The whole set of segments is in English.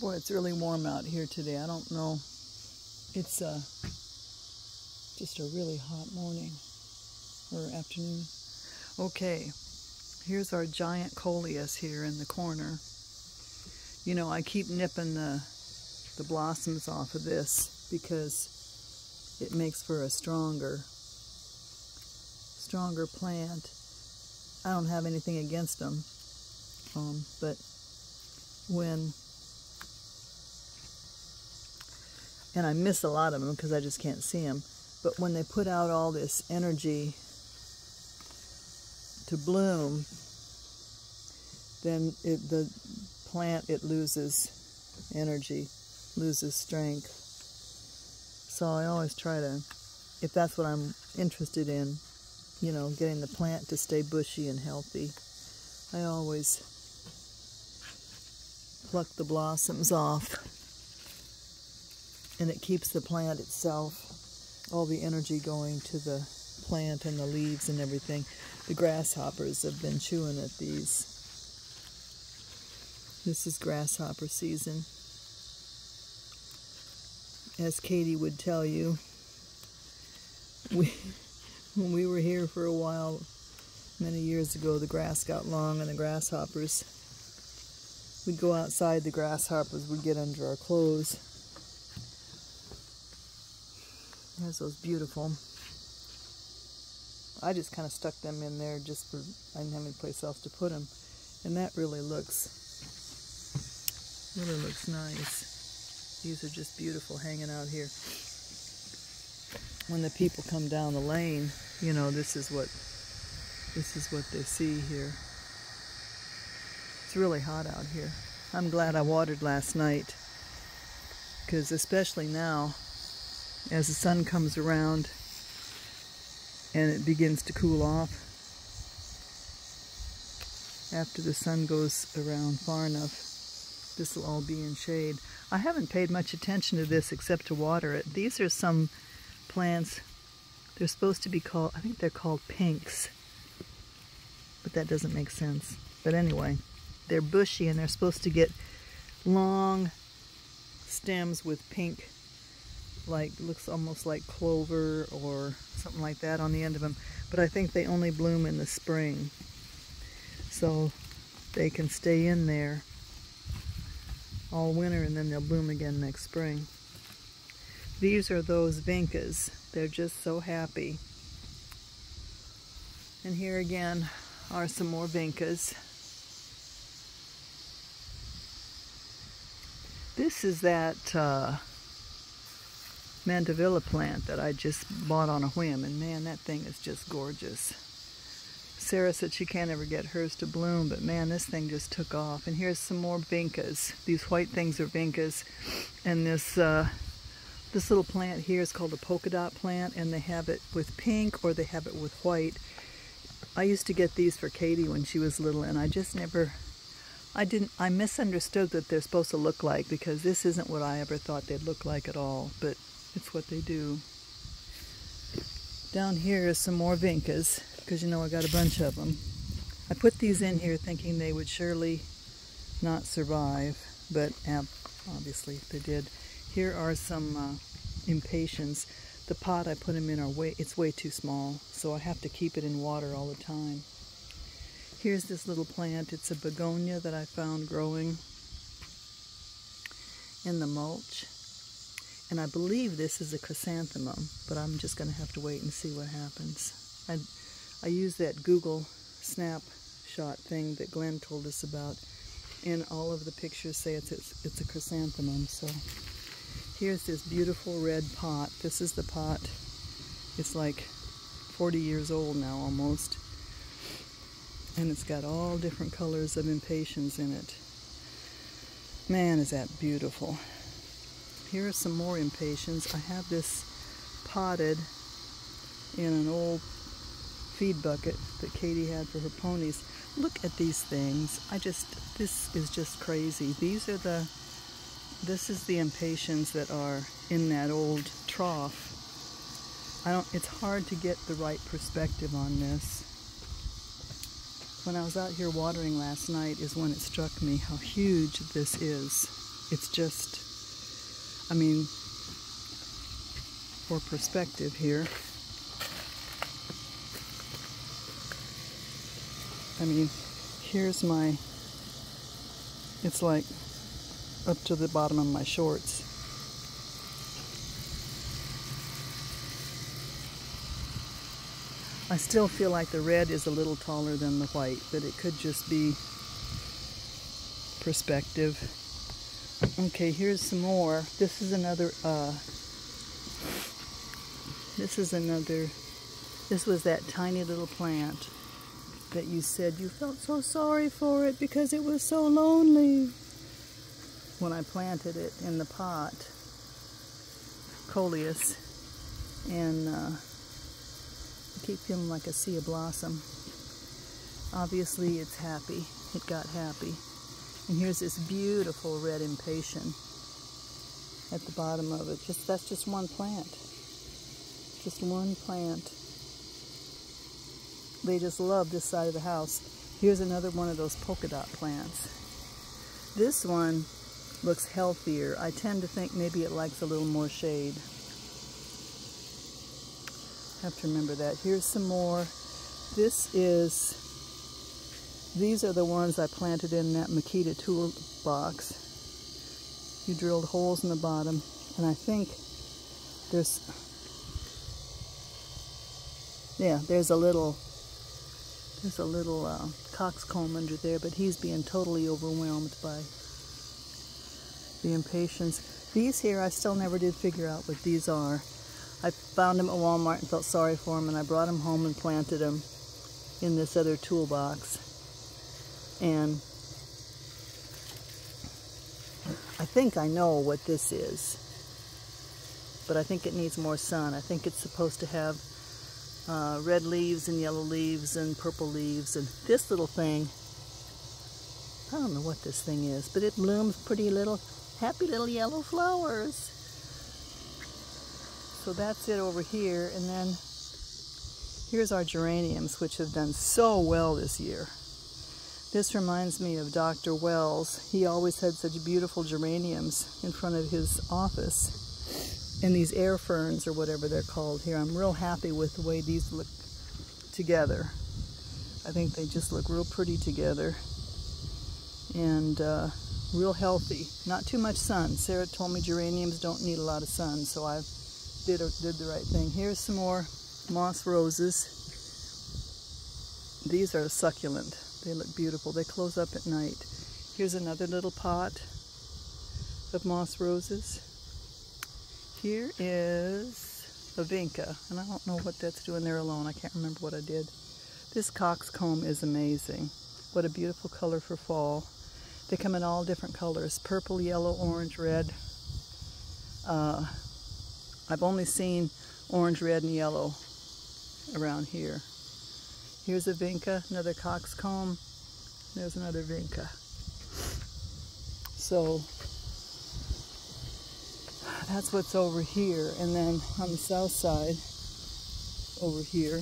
Boy, it's really warm out here today. I don't know. It's just a really hot morning or afternoon. Okay, here's our giant coleus here in the corner. You know, I keep nipping the blossoms off of this because it makes for a stronger plant. I don't have anything against them, but and I miss a lot of them because I just can't see them, but when they put out all this energy to bloom, then the plant, it loses energy, loses strength. So I always try to, if that's what I'm interested in, you know, getting the plant to stay bushy and healthy, I always pluck the blossoms off, and it keeps the plant itself, all the energy going to the plant and the leaves and everything. The grasshoppers have been chewing at these. This is grasshopper season. As Katie would tell you, when we were here for a while, many years ago, the grass got long and the grasshoppers, we'd go outside, the grasshoppers would get under our clothes. There's those beautiful. I just kind of stuck them in there just for, I didn't have any place else to put them. And that really looks nice. These are just beautiful hanging out here. When the people come down the lane, you know, this is what they see here. It's really hot out here. I'm glad I watered last night, because especially now, as the sun comes around and it begins to cool off, after the sun goes around far enough, this will all be in shade. I haven't paid much attention to this except to water it. These are some plants, they're supposed to be called, I think they're called pinks, but that doesn't make sense. But anyway, they're bushy and they're supposed to get long stems with pink, like, looks almost like clover or something like that on the end of them. But I think they only bloom in the spring, so they can stay in there all winter and then they'll bloom again next spring. These are those vincas. They're just so happy. And here again are some more vincas. This is that Mandevilla plant that I just bought on a whim, and man, that thing is just gorgeous. Sarah said she can't ever get hers to bloom, but man, this thing just took off. And here's some more vincas. These white things are vincas, and this little plant here is called a polka dot plant, and they have it with pink or they have it with white. I used to get these for Katie when she was little, and I just never, I misunderstood what they're supposed to look like, because this isn't what I ever thought they'd look like at all, but it's what they do. Down here is some more vincas, because you know I got a bunch of them. I put these in here thinking they would surely not survive, but obviously they did. Here are some impatiens. The pot I put them in it's way too small, so I have to keep it in water all the time. Here's this little plant. It's a begonia that I found growing in the mulch. And I believe this is a chrysanthemum, but I'm just going to have to wait and see what happens. I use that Google snapshot thing that Glenn told us about, and all of the pictures say it's a chrysanthemum. So here's this beautiful red pot. This is the pot. It's like 40 years old now almost. And it's got all different colors of impatiens in it. Man, is that beautiful. Here are some more impatiens. I have this potted in an old feed bucket that Katie had for her ponies. Look at these things. This is just crazy. This is the impatiens that are in that old trough. It's hard to get the right perspective on this. When I was out here watering last night is when it struck me how huge this is. It's just, I mean, for perspective here, I mean, here's my, it's like up to the bottom of my shorts. I still feel like the red is a little taller than the white, but it could just be perspective. Okay, here's some more. This is another, this was that tiny little plant that you said you felt so sorry for it because it was so lonely. When I planted it in the pot, coleus, and I keep feeling like I see a blossom. Obviously it's happy. It got happy. And here's this beautiful red impatient at the bottom of it. That's just one plant. Just one plant. They just love this side of the house. Here's another one of those polka dot plants. This one looks healthier. I tend to think maybe it likes a little more shade. Have to remember that. Here's some more. These are the ones I planted in that Makita toolbox. You drilled holes in the bottom, and I think there's a little coxcomb under there, but he's being totally overwhelmed by the impatiens. These here, I still never did figure out what these are. I found them at Walmart and felt sorry for them, and I brought them home and planted them in this other toolbox. And I think I know what this is, but I think it needs more sun. I think it's supposed to have red leaves and yellow leaves and purple leaves, and this little thing, I don't know what this thing is, but it blooms pretty little, happy little yellow flowers. So that's it over here, and then here's our geraniums, which have done so well this year. This reminds me of Dr. Wells. He always had such beautiful geraniums in front of his office. And these air ferns, or whatever they're called here, I'm real happy with the way these look together. I think they just look real pretty together. And real healthy. Not too much sun. Sarah told me geraniums don't need a lot of sun, so I did the right thing. Here's some more moss roses. These are succulent. They look beautiful. They close up at night. Here's another little pot of moss roses. Here is a vinca, and I don't know what that's doing there alone. I can't remember what I did. This coxcomb is amazing. What a beautiful color for fall. They come in all different colors: purple, yellow, orange, red. I've only seen orange, red, and yellow around here. Here's a vinca, another coxcomb. There's another vinca. So that's what's over here. And then on the south side, over here,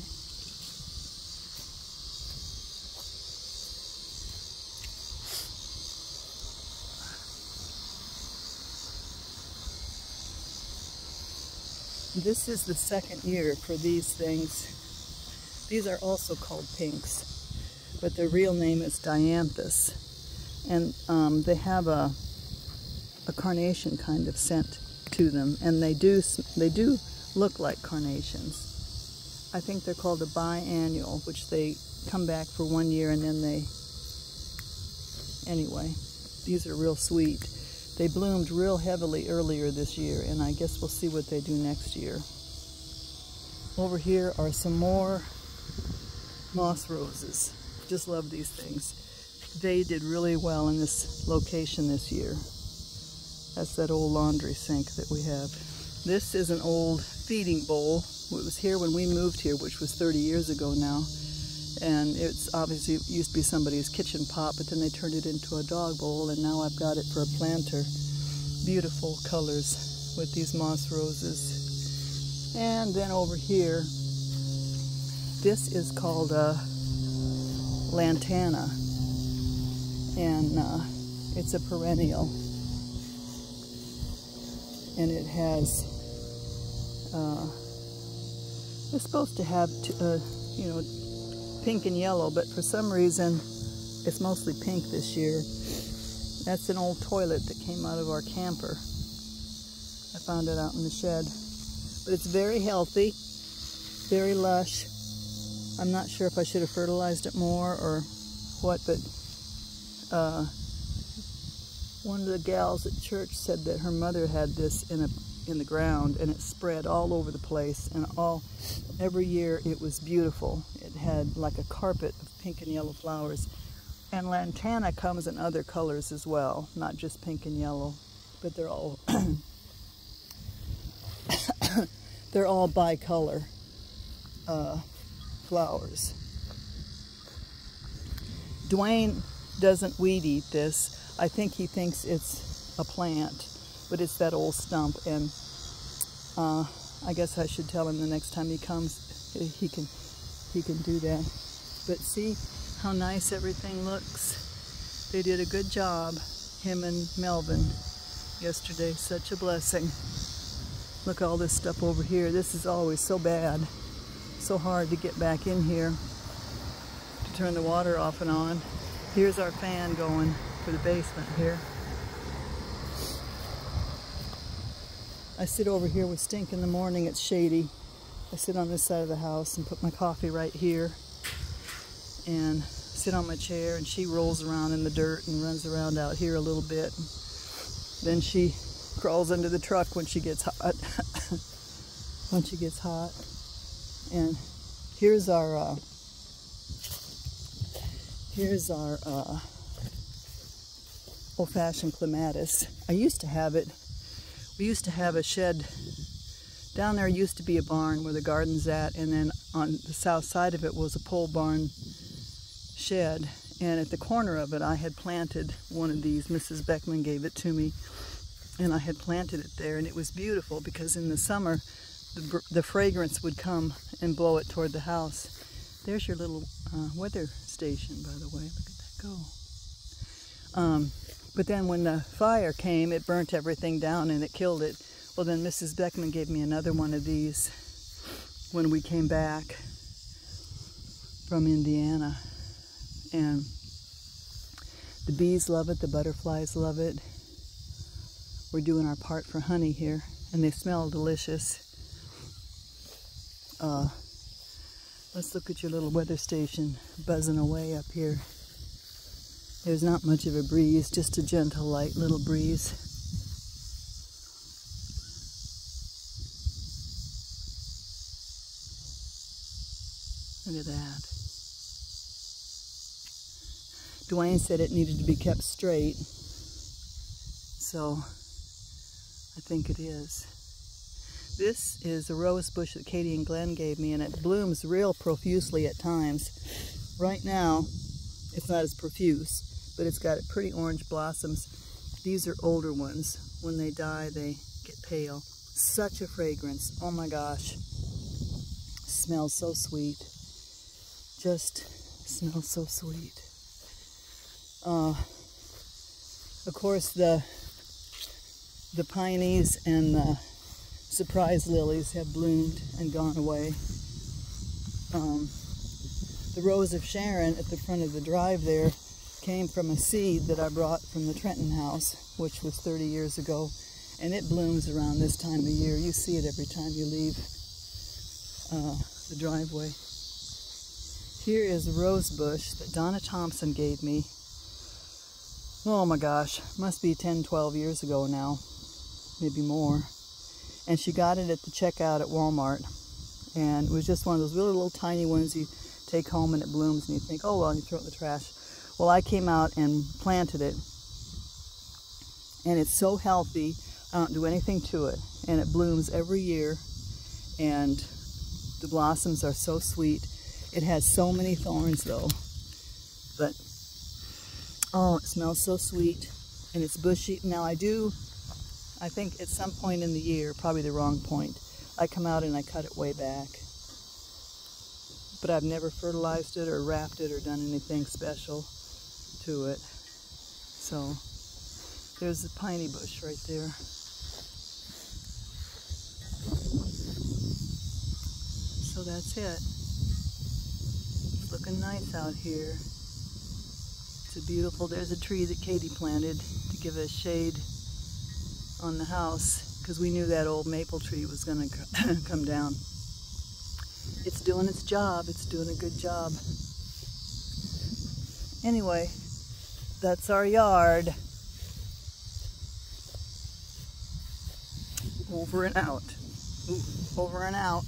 this is the second year for these things. These are also called pinks, but their real name is dianthus. And they have a carnation kind of scent to them, and they do look like carnations. I think they're called a biannual, which they come back for 1 year and then they, anyway, these are real sweet. They bloomed real heavily earlier this year, and I guess we'll see what they do next year. Over here are some more moss roses. Just love these things. They did really well in this location this year. That's that old laundry sink that we have. This is an old feeding bowl. It was here when we moved here, which was 30 years ago now. And it's obviously it used to be somebody's kitchen pot, but then they turned it into a dog bowl, and now I've got it for a planter. Beautiful colors with these moss roses. And then over here, this is called a lantana, and it's a perennial. and it has, it's supposed to have, you know, pink and yellow, but for some reason it's mostly pink this year. That's an old toilet that came out of our camper. I found it out in the shed. But it's very healthy, very lush. I'm not sure if I should have fertilized it more or what, but one of the gals at church said that her mother had this in the ground, and it spread all over the place, and every year it was beautiful. It had like a carpet of pink and yellow flowers. And lantana comes in other colors as well, not just pink and yellow, but they're all they're all bicolor flowers. Dwayne doesn't weed eat this. I think he thinks it's a plant, but it's that old stump, and I guess I should tell him the next time he comes he can do that. But see how nice everything looks. They did a good job, him and Melvin, yesterday. Such a blessing. Look at all this stuff over here. This is always so bad, so hard to get back in here to turn the water off and on. Here's our fan going for the basement here. I sit over here with Stink in the morning. It's shady. I sit on this side of the house and put my coffee right here and sit on my chair, and she rolls around in the dirt and runs around out here a little bit. Then she crawls into the truck when she gets hot. When she gets hot. And here's our old-fashioned clematis. I used to have it. We used to have a shed down there. Used to be a barn where the garden's at, and then on the south side of it was a pole barn shed, and at the corner of it I had planted one of these. Mrs. Beckman gave it to me, and I had planted it there, and it was beautiful because in the summer the fragrance would come and blow it toward the house. There's your little weather station, by the way. Look at that go. But then when the fire came, it burnt everything down and it killed it. Well, then Mrs. Beckman gave me another one of these when we came back from Indiana. And the bees love it, the butterflies love it. We're doing our part for honey here, and they smell delicious. Let's look at your little weather station buzzing away up here. There's not much of a breeze, just a gentle, light little breeze. Look at that. Dwayne said it needed to be kept straight, so I think it is. This is a rose bush that Katie and Glenn gave me, and it blooms real profusely at times. Right now, it's not as profuse, but it's got pretty orange blossoms. These are older ones. When they die, they get pale. Such a fragrance. Oh my gosh. Smells so sweet. Just smells so sweet. Of course, the pineys and the surprise lilies have bloomed and gone away. The Rose of Sharon at the front of the drive there came from a seed that I brought from the Trenton house, which was 30 years ago, and it blooms around this time of year. You see it every time you leave the driveway. Here is a rose bush that Donna Thompson gave me. Oh my gosh, must be 10, 12 years ago now, maybe more. And she got it at the checkout at Walmart. And it was just one of those really little tiny ones you take home and it blooms and you think, oh well, you throw it in the trash. Well, I came out and planted it. And it's so healthy, I don't do anything to it. And it blooms every year. And the blossoms are so sweet. It has so many thorns though. But oh, it smells so sweet, and it's bushy. Now I think at some point in the year, probably the wrong point, I come out and I cut it way back. But I've never fertilized it or wrapped it or done anything special to it. So there's the piney bush right there. So that's it. It's looking nice out here. It's a beautiful, there's a tree that Katie planted to give us shade on the house because we knew that old maple tree was going to come down. It's doing its job. It's doing a good job. Anyway, that's our yard. Over and out. Ooh, over and out.